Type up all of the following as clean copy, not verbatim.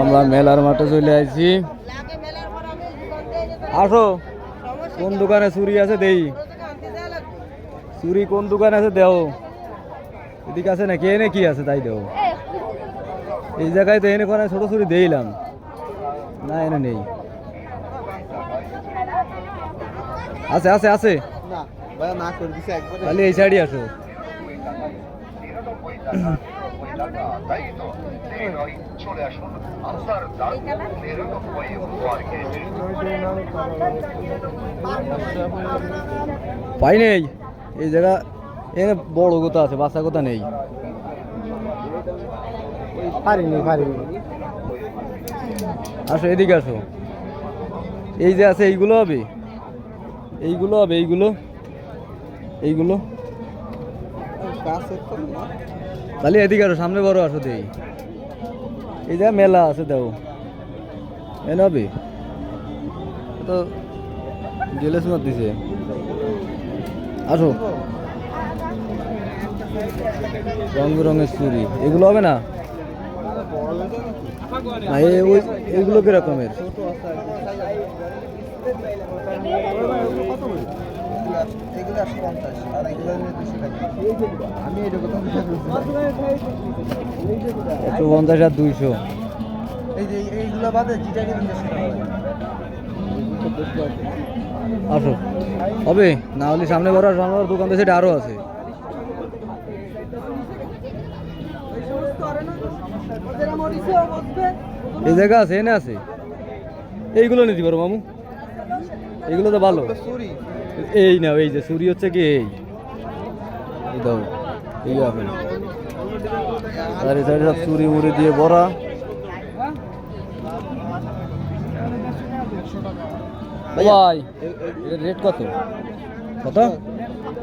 আমরা মেলার মাঠে চলে আসছি। আসো, কোন দোকানে চুরি আছে দেই। চুরি কোন দোকানে আছে দেও। এদিকে আছে নাকি এনে কি আছে তাই দেও। এই জায়গায় তো এনে কোন ছোট চুরি দেইলাম না, এনে নেই। আছে আছে আছে, তাহলে এই সাইডে আসো। পাই নেই এই জায়গা, এখানে বড় কথা আছে, বাচ্চা কথা নেই। আসো এদিকে আসো। এই যে আছে এইগুলো হবে, এইগুলো হবে, এইগুলো এইগুলো তাহলে এদিকে আসো, সামনে বড় আসো দেই। এই যে মেলা আছে দেও, এনে হবে তো জেলেস মার দিছে। আসো, রং বেরঙের চুরি এগুলো হবে না। এইগুলো কি রকমের? একশো 50 আর 200। আসো হবে না হলে সামনে বড় দোকান তো সেটা আরো আছে। এই জায়গা আছে, এনে আছে, এইগুলো নিতে পারো মামু, এইগুলো তো ভালো। এই না, এই যে চুরি হচ্ছে কি এই দাও, এই আপেল চারি সাইডে সব চুরি মুড়ি দিয়ে ভরা। ভাই রেট কত কত?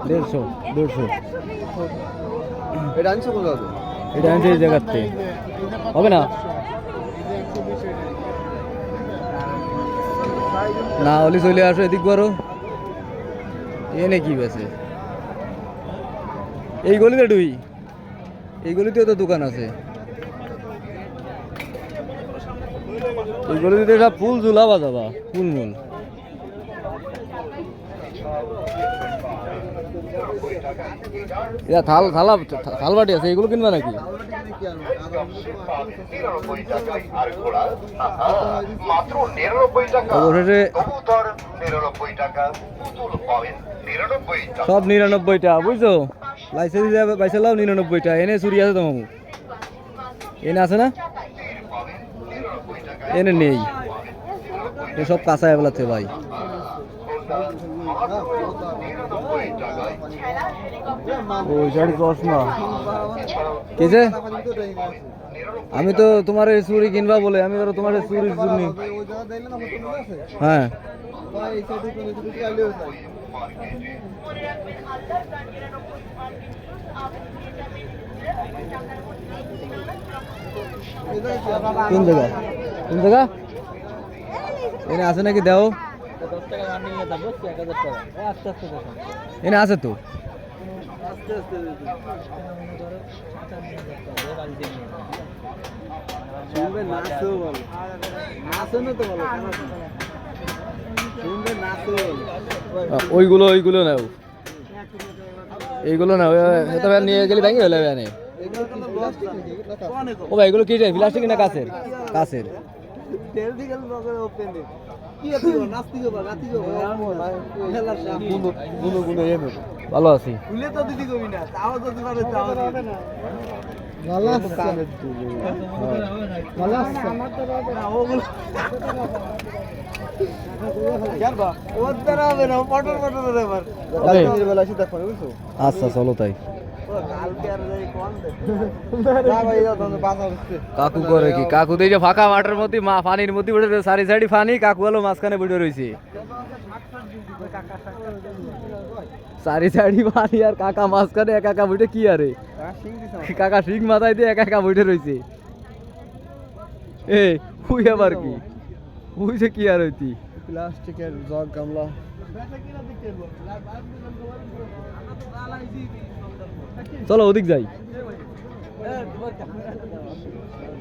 150 150। এটা আনছে এই জায়গাতে, হবে না না হলে চলে আসো এদিক বড়। এনে কি বেছে এই গলিতে ডুই, এই গলিতেও তো দোকান আছে। এই গলিতে সব ফুল ঝুলাবা যাবা, ফুল মূল। থাল থালা থাল বাটি আছে, এগুলো কিনবা নাকি? সব 99টা বুঝছো, লাইসেন্স পয়সা লাও 99টা। এনে চুরি আছে তো মামু, এনে আছে না? এনে নেই, সব কাঁচা বেলাচ্ছে ভাই। ওই শাড়ি চশমা কেছে, আমি তো তোমার চুরি কিনবা বলে আমি তোমার চুরির জন্য। হ্যাঁ কোন জায়গা, কোন জায়গা এনে আছে নাকি দেও? এনে আছে তো। ওইগুলো ওইগুলো নাও, এইগুলো নাও, এটা নিয়ে গেলে ভেঙে হলে এনে। ও ভাই এগুলো কি প্লাস্টিক না কাছের? কাছের। ভালো আছি। আচ্ছা চলো তাই। কাকু করে কি? কাকু তো এই যে ফাঁকা মাঠের মধ্যে পানির মধ্যে উঠে সারি সাইডি পানি, কাকু হলো মাঝখানে বুঝে রয়েছে। সারি সাইডি পানি আর কাকা মাঝখানে একা একা বুঝে কি আরে কাকা শিং মাথায় দিয়ে একা একা বুঝে রয়েছে। এ হুই আবার কি বুঝে কি আর হইতি প্লাস্টিকের জগ গামলা। চলো ওদিক যাই।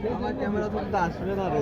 আমার ক্যামেরা তো আসবে না রে